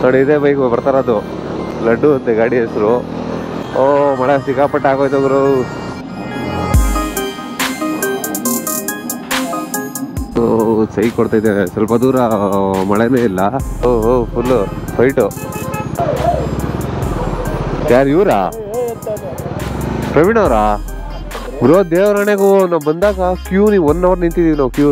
ನೋಡಿ ಇದೇ ಬೈಕ್ ಬರ್ತಾರದು ಲಡ್ಡು ಅಂತೆ ಗಾಡಿ ಹೆಸರು. ಓ ಮಳೆ ಸಿಕ್ಕಾಪಟ್ಟೆ ಆಗೋಯ್ತು ಗುರು. ಸೈ ಕೊಡ್ತೈತೆ, ಸ್ವಲ್ಪ ದೂರ ಮಳೆನೇ ಇಲ್ಲ. ಓ ಫುಲ್ಲು ಫೈಟು. ಯಾರು ಇವರಾ? ಪ್ರವೀಣ್ ಅವರಾ? ಗುರು ದೇವರಣೆಗೂ ನಾವು ಬಂದಾಗ ಕ್ಯೂ, ನೀವು 1 hour ನಿಂತಿದ್ದೀವಿ ನಾವು queue.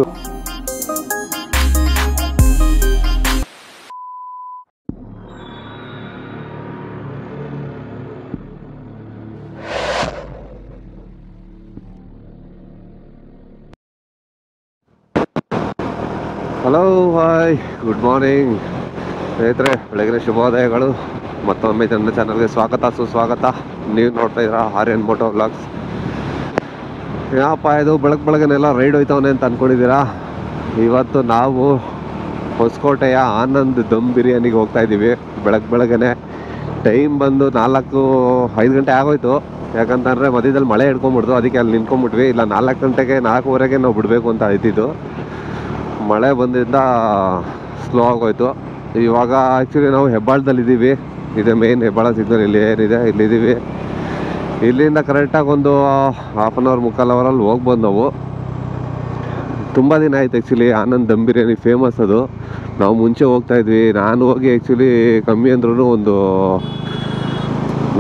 Hello hi good morning ಸ್ನೇಹಿತರೆ, ಬೆಳಗಿನ ಶುಭೋದಯಗಳು. ಮತ್ತೊಮ್ಮೆ ನನ್ನ ಚಾನಲ್ಗೆ ಸ್ವಾಗತ ಸುಸ್ವಾಗತ. ನೀವು ನೋಡ್ತಾ ಇದ್ದೀರಾ ಆರ್ಯನ್ ಮೋಟೋ ವ್ಲಾಗ್ಸ್. ಏನಪ್ಪ ಇದು ಬೆಳಗ್ಗೆನೆಲ್ಲ ರೈಡ್ ಹೋಯ್ತವನೆ ಅಂತ ಅಂದ್ಕೊಂಡಿದ್ದೀರಾ? ಇವತ್ತು ನಾವು ಹೊಸಕೋಟೆಯ ಆನಂದ್ ದಮ್ ಬಿರಿಯಾನಿಗೆ ಹೋಗ್ತಾ ಇದ್ದೀವಿ. ಬೆಳಗ್ಗೆನೆ ಟೈಮ್ ಬಂದು 4-5 ಗಂಟೆ ಆಗೋಯ್ತು. ಯಾಕಂತಂದರೆ ಮಧ್ಯದಲ್ಲಿ ಮಳೆ ಹಿಡ್ಕೊಂಬಿಡ್ತು, ಅದಕ್ಕೆ ಅಲ್ಲಿ ನಿಂತ್ಕೊಂಡ್ಬಿಟ್ವಿ. ಇಲ್ಲ 4 ಗಂಟೆಗೆ 4:15ಗೆ ನಾವು ಬಿಡಬೇಕು ಅಂತ ಆಯ್ತಿದ್ದು. ಮಳೆ ಬಂದಿಂದ ಸ್ಲೋ ಆಗೋಯ್ತು. ಇವಾಗ ಆ್ಯಕ್ಚುಲಿ ನಾವು ಹೆಬ್ಬಾಳದಲ್ಲಿದ್ದೀವಿ. ಇದೆ ಮೇನ್ ಹೆಬ್ಬಾಳ ಸಿಗ್ನಲ್, ಇಲ್ಲಿ ಏನಿದೆ ಇಲ್ಲಿದ್ದೀವಿ. ಇಲ್ಲಿಂದ ಕರೆಕ್ಟಾಗಿ ಒಂದು 1/2 hour 3/4 ಅವರಲ್ಲಿ ಹೋಗ್ಬೋದು ನಾವು. ತುಂಬ ದಿನ ಆಯ್ತು ಆ್ಯಕ್ಚುಲಿ. ಆನಂದ್ ದಮ್ ಬಿರಿಯಾನಿ ಫೇಮಸ್ ಅದು. ನಾವು ಮುಂಚೆ ಹೋಗ್ತಾಯಿದ್ವಿ. ನಾನು ಹೋಗಿ ಆ್ಯಕ್ಚುಲಿ ಕಮ್ಮಿ ಅಂದ್ರೂ ಒಂದು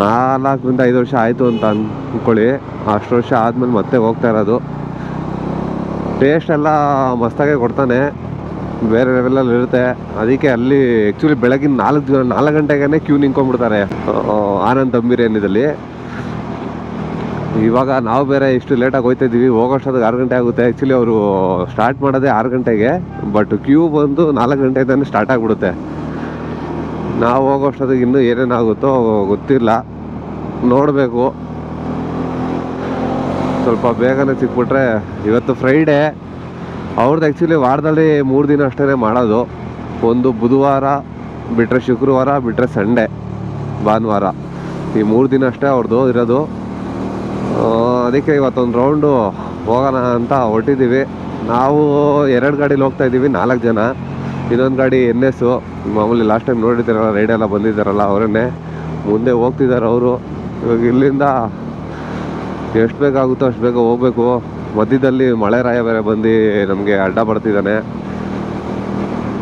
4-5 ವರ್ಷ ಆಯಿತು ಅಂತ ಅಂದ್ಕೊಳ್ಳಿ. ಅಷ್ಟು ವರ್ಷ ಆದಮೇಲೆ ಮತ್ತೆ ಹೋಗ್ತಾ ಇರೋದು. ಟೇಸ್ಟ್ ಎಲ್ಲ ಮಸ್ತಾಗೆ ಕೊಡ್ತಾನೆ, ಬೇರೆ ಲೆವೆಲಲ್ಲಿ ಇರುತ್ತೆ. ಅದಕ್ಕೆ ಅಲ್ಲಿ ಆ್ಯಕ್ಚುಲಿ ಬೆಳಗಿನ 4 ಗಂಟೆಗೇ ಕ್ಯೂ ನಿಂತ್ಕೊಂಡ್ಬಿಡ್ತಾರೆ ಆನಂದ್ ದಮ್ ಬಿರಿಯಾನಿದಲ್ಲಿ. ಇವಾಗ ನಾವು ಬೇರೆ ಇಷ್ಟು ಲೇಟಾಗಿ ಹೋಗ್ತಾ ಇದ್ದೀವಿ. ಹೋಗೋಷ್ಟೊತ್ತಿಗೆ 6 ಗಂಟೆ ಆಗುತ್ತೆ. ಆ್ಯಕ್ಚುಲಿ ಅವರು ಸ್ಟಾರ್ಟ್ ಮಾಡೋದೇ 6 ಗಂಟೆಗೆ, ಬಟ್ ಕ್ಯೂ ಬಂದು 4 ಗಂಟೆಯಿಂದನೇ ಸ್ಟಾರ್ಟ್ ಆಗಿಬಿಡುತ್ತೆ. ನಾವು ಹೋಗೋಷ್ಟೊತ್ತಿಗೆ ಇನ್ನೂ ಏನೇನಾಗುತ್ತೋ ಗೊತ್ತಿಲ್ಲ, ನೋಡಬೇಕು. ಸ್ವಲ್ಪ ಬೇಗನೆ ಸಿಕ್ಬಿಟ್ರೆ. ಇವತ್ತು ಫ್ರೈಡೇ ಅವ್ರದ್ದು. ಆ್ಯಕ್ಚುಲಿ ವಾರದಲ್ಲಿ 3 ದಿನ ಅಷ್ಟೇ ಮಾಡೋದು. ಒಂದು ಬುಧವಾರ ಬಿಟ್ಟರೆ, ಶುಕ್ರವಾರ ಬಿಟ್ಟರೆ, ಸಂಡೇ ಭಾನುವಾರ. ಈ 3 ದಿನ ಅಷ್ಟೇ ಅವ್ರದ್ದು ಇರೋದು. ಅದಕ್ಕೆ ಇವತ್ತೊಂದು ರೌಂಡು ಹೋಗೋಣ ಅಂತ ಹೊರಟಿದ್ದೀವಿ. ನಾವು 2 ಗಾಡೀಲಿ ಹೋಗ್ತಾಯಿದ್ದೀವಿ, 4 ಜನ. ಇನ್ನೊಂದು ಗಾಡಿ NS, ಮಾಮೂಲಿ ಲಾಸ್ಟ್ ಟೈಮ್ ನೋಡಿದ್ದಾರಲ್ಲ, ರೈಡೆಲ್ಲ ಬಂದಿದ್ದಾರಲ್ಲ ಅವರನ್ನೇ. ಮುಂದೆ ಹೋಗ್ತಿದ್ದಾರೆ ಅವರು. ಇವಾಗ ಇಲ್ಲಿಂದ ಎಷ್ಟು ಬೇಕಾಗುತ್ತೋ ಅಷ್ಟು ಬೇಗ ಹೋಗ್ಬೇಕು. ಮಧ್ಯದಲ್ಲಿ ಮಳೆ ರಾಯ ಬೇರೆ ಬಂದು ನಮಗೆ ಅಡ್ಡ ಬರ್ತಿದ್ದಾನೆ.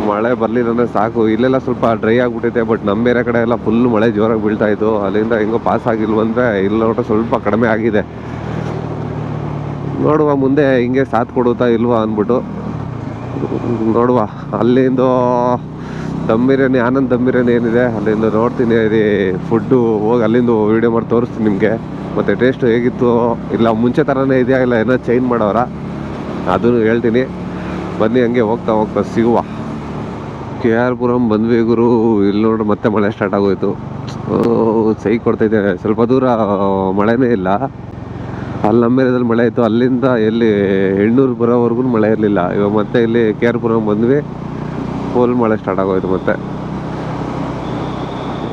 ಮಳೆ ಬರಲಿಲ್ಲ ಸಾಕು. ಇಲ್ಲೆಲ್ಲ ಸ್ವಲ್ಪ ಡ್ರೈ ಆಗಿಬಿಟ್ಟೈತೆ, ಬಟ್ ನಮ್ಮ ಬೇರೆ ಕಡೆ ಎಲ್ಲ ಫುಲ್ ಮಳೆ ಜೋರಾಗಿ ಬೀಳ್ತಾಯಿತ್ತು. ಅಲ್ಲಿಂದ ಹೆಂಗೋ ಪಾಸ್ ಆಗಿಲ್ವಂದರೆ ಇಲ್ಲಿ ನೋಡ್ರೆ ಸ್ವಲ್ಪ ಕಡಿಮೆ ಆಗಿದೆ. ನೋಡುವ ಮುಂದೆ ಹಿಂಗೆ ಸಾಥ್ ಕೊಡುತ್ತಾ ಇಲ್ವಾ ಅಂದ್ಬಿಟ್ಟು ನೋಡುವ. ಅಲ್ಲಿಂದ ದಮ್ ಬಿರಿಯಾನಿ, ಆನಂದ್ ದಮ್ ಬಿರಿಯಾನಿ ಏನಿದೆ ಅಲ್ಲಿಂದ ನೋಡ್ತೀನಿ. ಫುಡ್ಡು ಹೋಗಿ ಅಲ್ಲಿಂದ ವೀಡಿಯೋ ಮಾಡಿ ತೋರಿಸ್ತೀನಿ ನಿಮಗೆ. ಮತ್ತು ಟೇಸ್ಟು ಹೇಗಿತ್ತು, ಇಲ್ಲ ಮುಂಚೆ ಥರನೇ ಇದೆಯಾ, ಇಲ್ಲ ಏನೋ ಚೇಂಜ್ ಮಾಡೋರ, ಅದನ್ನು ಹೇಳ್ತೀನಿ. ಬನ್ನಿ ಹಂಗೆ ಹೋಗ್ತಾ ಸಿಗುವ. KR ಪುರಂ ಬಂದ್ವಿ ಗುರು. ಇಲ್ಲಿ ನೋಡ್ರಿ ಮತ್ತೆ ಮಳೆ ಸ್ಟಾರ್ಟ್ ಆಗೋಯ್ತು. ಸೈ ಕೊಡ್ತೈತೆ. ಸ್ವಲ್ಪ ದೂರ ಮಳೆನೇ ಇಲ್ಲ. ಅಲ್ಲಿ ನಮ್ಮ ಏರಿಯಾದಲ್ಲಿ ಮಳೆ ಇತ್ತು. ಅಲ್ಲಿಂದ ಎಲ್ಲಿ ಹೆಣ್ಣೂರು ಬರೋವರೆಗೂ ಮಳೆ ಇರಲಿಲ್ಲ. ಇವಾಗ ಮತ್ತೆ ಇಲ್ಲಿ KR ಪುರಂ ಬಂದ್ವಿ, ಫುಲ್ ಮಳೆ ಸ್ಟಾರ್ಟ್ ಆಗೋಯ್ತು. ಮತ್ತೆ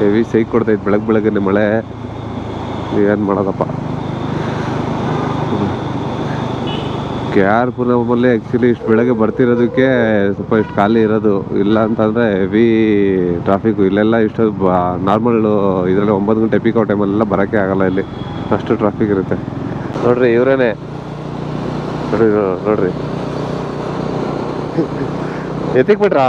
ಹೆವಿ ಸೈ ಕೊಡ್ತೈತೆ ಬೆಳಗ್ಗೆನೆ ಮಳೆ. ಏನು ಮಾಡೋದಪ್ಪ. KR ಪುರಮಲ್ಲಿ ಆ್ಯಕ್ಚುಲಿ ಇಷ್ಟು ಬೆಳಗ್ಗೆ ಬರ್ತಿರೋದಕ್ಕೆ ಸ್ವಲ್ಪ ಇಷ್ಟು ಖಾಲಿ ಇರೋದು. ಇಲ್ಲ ಅಂತಂದರೆ ಹೆವಿ ಟ್ರಾಫಿಕ್ಕು. ಇಲ್ಲೆಲ್ಲ ಇಷ್ಟು ನಾರ್ಮಲ್ಲು ಇದರಲ್ಲಿ 9 ಗಂಟೆ ಪೀಕ್ ಔಟ್ ಟೈಮಲ್ಲೆಲ್ಲ ಬರೋಕ್ಕೆ ಆಗೋಲ್ಲ. ಇಲ್ಲಿ ಅಷ್ಟು ಟ್ರಾಫಿಕ್ ಇರುತ್ತೆ. ನೋಡ್ರಿ ಇವರೇನೆ, ನೋಡ್ರಿ ಎತ್ತಿಕ್ ಬಿಟ್ರಾ?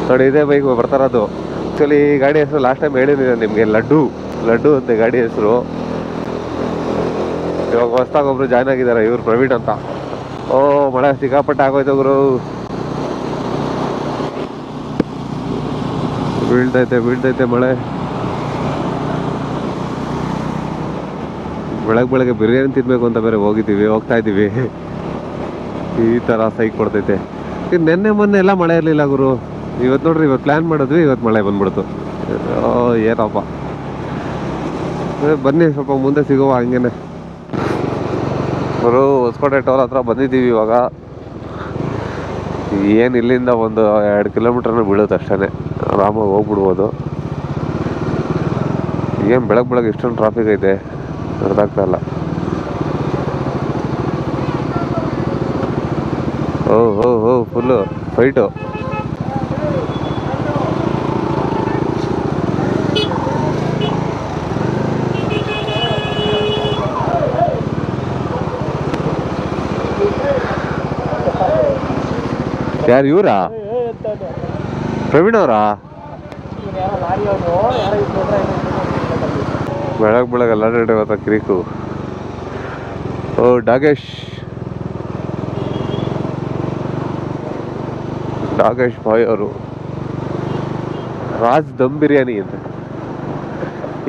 ನೋಡಿ ಇದೇ ಬೈಕ್ ಬರ್ತಾರದು. ಆ್ಯಕ್ಚುಲಿ ಈ ಗಾಡಿ ಹೆಸರು ಲಾಸ್ಟ್ ಟೈಮ್ ಹೇಳಿದ್ದೀನಿ ನಿಮಗೆ, ಲಡ್ಡು ಅಂತೆ ಗಾಡಿ ಹೆಸರು. ಇವಾಗ ಹೊಸ್ದಾಗಿ ಒಬ್ರು ಜಾಯ್ನ್ ಆಗಿದ್ದಾರೆ, ಇವ್ರು ಪ್ರವೀಣ್ ಅಂತ. ಓ ಮಳೆ ಸಿಕ್ಕಾಪಟ್ಟೆ ಆಗೋಯ್ತು ಗುರು. ಬೀಳ್ತೈತೆ ಮಳೆ. ಬೆಳಗ್ಗೆ ಬಿರಿಯಾನಿ ತಿನ್ಬೇಕು ಅಂತ ಬೇರೆ ಹೋಗ್ತಾ ಇದ್ದೀವಿ. ಈ ಥರ ಸೈಕ್ ಕೊಡ್ತೈತೆ. ನೆನ್ನೆ ಮೊನ್ನೆ ಎಲ್ಲ ಮಳೆ ಇರಲಿಲ್ಲ ಗುರು. ಇವತ್ತು ನೋಡ್ರಿ, ಇವತ್ತು ಪ್ಲ್ಯಾನ್ ಮಾಡಿದ್ವಿ, ಇವತ್ತು ಮಳೆ ಬಂದ್ಬಿಡ್ತು. ಏನಪ್ಪ. ಬನ್ನಿ ಸ್ವಲ್ಪ ಮುಂದೆ ಸಿಗುವ ಹಂಗೇನೆ ಗುರು. ಹೊಸಕೋಟೆ ಟೋಲ್ ಹತ್ರ ಬಂದಿದ್ದೀವಿ ಇವಾಗ. ಏನು ಇಲ್ಲಿಂದ ಒಂದು 2 ಕಿಲೋಮೀಟ್ರನ್ನ ಬೀಳುತ್ತೆ ಅಷ್ಟೇ, ಆರಾಮಾಗಿ ಹೋಗ್ಬಿಡ್ಬೋದು. ಏನು ಬೆಳಗ್ಗೆ ಇಷ್ಟೊಂದು ಟ್ರಾಫಿಕ್ ಐತೆ ಅರ್ಥ ಆಗ್ತಾ ಇಲ್ಲ. ಓ ಫುಲ್ಲು ಫೈಟು. ಯಾರು ಇವರಾ? ಪ್ರವೀಣ್ ಅವರಾ? ಬೆಳಗ್ಗೆ ಎಲ್ಲ ಇವತ್ತ ಕ್ರೀಕು. ಓ ಡಾಗೇಶ್ ಭಾಯ್ ಅವರು ರಾಜ್ ದಮ್ ಬಿರಿಯಾನಿ ಅಂತ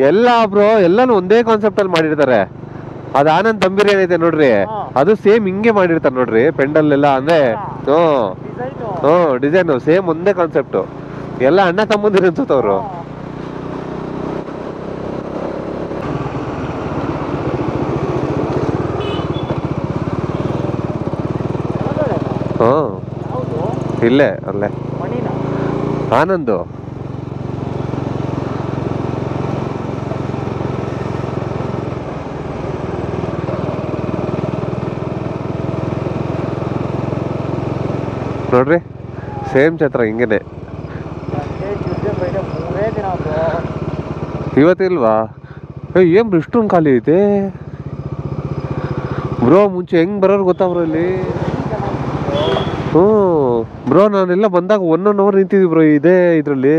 ಎಲ್ಲ ಬ್ರೋ ಎಲ್ಲಾನು ಒಂದೇ ಕಾನ್ಸೆಪ್ಟ್ ಅಲ್ಲಿ ಮಾಡಿರ್ತಾರೆ. ಅದು ಆನಂದ್ ದಮ್ ಬಿರಿಯಾನಿ ಐತೆ ನೋಡ್ರಿ, ಅದು ಸೇಮ್ ಹಿಂಗೆ ಮಾಡಿರ್ತಾರೆ ನೋಡ್ರಿ ಪೆಂಡಲ್ ಎಲ್ಲ. ಅಂದ್ರೆ ಡಿಸೈನ್ ಸೇಮ್ ಒಂದೇ ಕಾನ್ಸೆಪ್ಟ್. ಎಲ್ಲ ಅಣ್ಣ ತಮ್ಮಂದಿರ ಅನ್ಸುತ್ತವ್ರು. ಇಲ್ಲೇ ಅಲ್ಲೇ ಆನಂದು. ನೋಡ್ರಿ ಸೇಮ್ ಛತ್ರ ಹಿಂಗೇನೆ. ಇವತ್ತಿಲ್ವಾ? ಏನ್ ಇಷ್ಟೊಂದು ಖಾಲಿ ಐತೆ ಬ್ರೋ. ಮುಂಚೆ ಹೆಂಗ್ ಬರೋರು ಗೊತ್ತಾ ಬ್ರೋ ಇಲ್ಲಿ? ಬ್ರೋ ನಾನೆಲ್ಲ ಬಂದಾಗ 1 hour ನಿಂತಿದ್ವಿ ಬ್ರೋ ಇದೇ ಇದ್ರಲ್ಲಿ.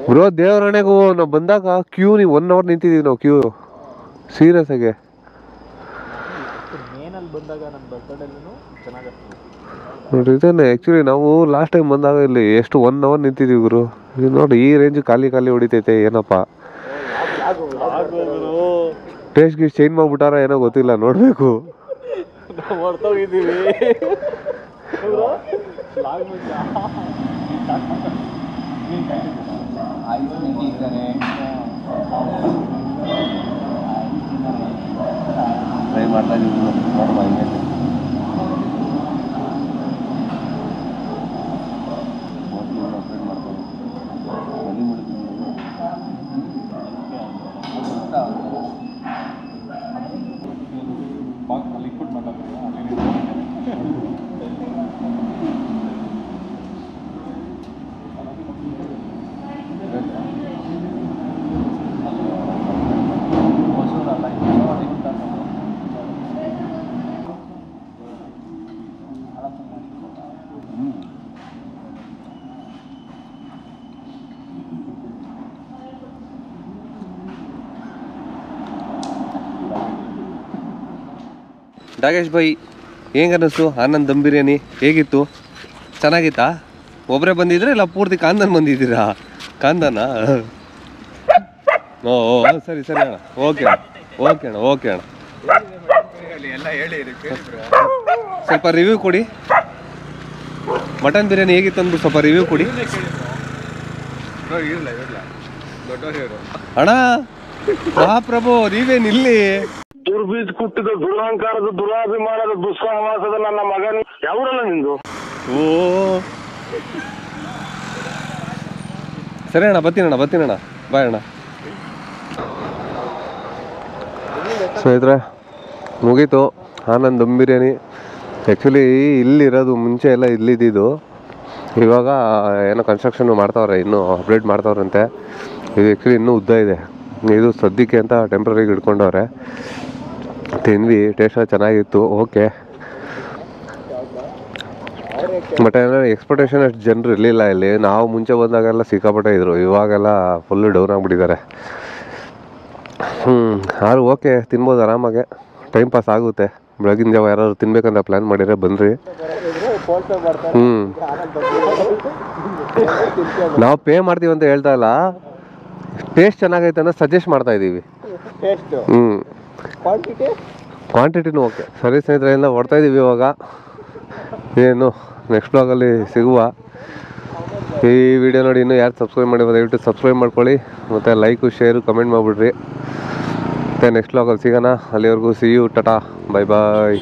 ಬ್ರೋ ದೇವರಣೆಗೂ ನಾವು ಬಂದಾಗ ಕ್ಯೂ 1 hour ನಿಂತಿದೀವಿ ನಾವು ಕ್ಯೂ. ಸೀರಿಯಸ್ ಆಗಿ ನೋಡ್ರಿ ಇದೇನೆ ಆ್ಯಕ್ಚುಲಿ ನಾವು ಲಾಸ್ಟ್ ಟೈಮ್ ಬಂದಾಗ ಇಲ್ಲಿ ಎಷ್ಟು 1 hour ನಿಂತಿದ್ದೀವಿ ಗುರು. ನೋಡಿ ಈ ರೇಂಜ್ ಖಾಲಿ ಹೊಡಿತೈತೆ ಏನಪ್ಪ. ಟೇಸ್ಟ್ ಗೀಸ್ಟ್ ಚೇಂಜ್ ಮಾಡ್ಬಿಟ್ಟಾರ ಏನೋ ಗೊತ್ತಿಲ್ಲ, ನೋಡ್ಬೇಕು. ಡಾಗೇಶ್ ಭಾಯ್ ಹೆಂಗೆ ಅನ್ನಿಸ್ತು ಆನಂದ್ ದಮ್ ಬಿರಿಯಾನಿ? ಹೇಗಿತ್ತು? ಚೆನ್ನಾಗಿತ್ತಾ? ಒಬ್ಬರೇ ಬಂದಿದ್ರೆ ಇಲ್ಲ ಪೂರ್ತಿ ಕಾಂದನ್ ಬಂದಿದ್ದೀರಾ? ಕಾಂದನ? ಓ ಸರಿ ಅಣ್ಣ. ಓಕೆ ಅಣ್ಣ. ಸ್ವಲ್ಪ ರಿವ್ಯೂ ಕೊಡಿ. ಮಟನ್ ಬಿರಿಯಾನಿ ಹೇಗಿತ್ತು ಅಂದ್ಬಿಟ್ಟು ಸ್ವಲ್ಪ ರಿವ್ಯೂ ಕೊಡಿ ಅಣ್ಣ. ಮಹಾಪ್ರಭು ನೀವೇನು ಇಲ್ಲಿ? ದುರ್ಬೀಜ್ ಕುಟ್ಟಿದ ದುರಹಂಕಾರದ ದುರಾಭಿಮಾನದ ದುಸ್ಸಹವಾಸದ ನನ್ನ ಮಗನ ಯಾವೂರಲ್ಲ ನಿಂದು? ಓ ಸರಿ ಅಣ್ಣ, ಬರ್ತೀನಣ್ಣ. ಬಾಯ್ ಅಣ್ಣ. ಸ್ನೇಹಿತರೆ ಮುಗೀತು ಆನಂದ್ ದಮ್ ಬಿರಿಯಾನಿ. ಆ್ಯಕ್ಚುಲಿ ಇಲ್ಲಿರೋದು ಮುಂಚೆ ಎಲ್ಲ ಇಲ್ಲಿದ್ದು, ಇವಾಗ ಏನೋ ಕನ್ಸ್ಟ್ರಕ್ಷನ್ ಮಾಡ್ತಾವ್ರೆ, ಇನ್ನೂ ಅಪ್ಡೇಟ್ ಮಾಡ್ತಾವ್ರಂತೆ. ಇದು ಆ್ಯಕ್ಚುಲಿ ಇನ್ನೂ ಉದ್ದ ಇದೆ. ಇದು ಸದ್ಯಕ್ಕೆ ಅಂತ ಟೆಂಪ್ರರಿಗೆ ಇಟ್ಕೊಂಡವ್ರೆ. ತಿಂದ್ವಿ, ಟೇಸ್ಟ್ ಚೆನ್ನಾಗಿತ್ತು. ಓಕೆ, ಬಟ್ ಏನಂದರೆ ಎಕ್ಸ್ಪೆಕ್ಟೇಷನ್ ಅಷ್ಟು ಜನರು ಇರಲಿಲ್ಲ ಇಲ್ಲಿ. ನಾವು ಮುಂಚೆ ಬಂದಾಗೆಲ್ಲ ಸಿಕ್ಕಾಪಟ್ಟೆ ಇದ್ದರು, ಇವಾಗೆಲ್ಲ ಫುಲ್ಲು ಡೌನ್ ಆಗಿಬಿಟ್ಟಿದ್ದಾರೆ. ಆದ್ರೂ ಓಕೆ, ತಿನ್ಬೋದು ಆರಾಮಾಗೆ, ಟೈಮ್ ಪಾಸ್ ಆಗುತ್ತೆ. ಬೆಳಗಿನ ಜಾವ ಯಾರಾದ್ರು ತಿನ್ಬೇಕಂತ ಪ್ಲ್ಯಾನ್ ಮಾಡಿದರೆ ಬನ್ನಿರಿ. ನಾವು ಪೇ ಮಾಡ್ತೀವಿ ಅಂತ ಹೇಳ್ತಾ ಇಲ್ಲ, ಟೇಸ್ಟ್ ಚೆನ್ನಾಗೈತೆ ಅಂತ ಸಜೆಸ್ಟ್ ಮಾಡ್ತಾ ಇದ್ದೀವಿ. ಕ್ವಾಂಟಿಟಿನೂ ಓಕೆ. ಸರಿ ಸ್ನೇಹಿತರೆಯಿಂದ ಹೊಡ್ತಾ ಇದ್ದೀವಿ ಇವಾಗ. ಏನು ನೆಕ್ಸ್ಟ್ ಬ್ಲಾಗಲ್ಲಿ ಸಿಗುವ. ಈ ವಿಡಿಯೋ ನೋಡಿ ಇನ್ನೂ ಯಾರು ಸಬ್ಸ್ಕ್ರೈಬ್ ಮಾಡಿರೋ ದಯವಿಟ್ಟು ಸಬ್ಸ್ಕ್ರೈಬ್ ಮಾಡ್ಕೊಳ್ಳಿ, ಮತ್ತು ಲೈಕು ಶೇರು ಕಮೆಂಟ್ ಮಾಡಿಬಿಡ್ರಿ. ಮತ್ತು ನೆಕ್ಸ್ಟ್ ಬ್ಲಾಗಲ್ಲಿ ಸಿಗೋಣ. ಅಲ್ಲಿವರೆಗೂ see you, tata, bye bye.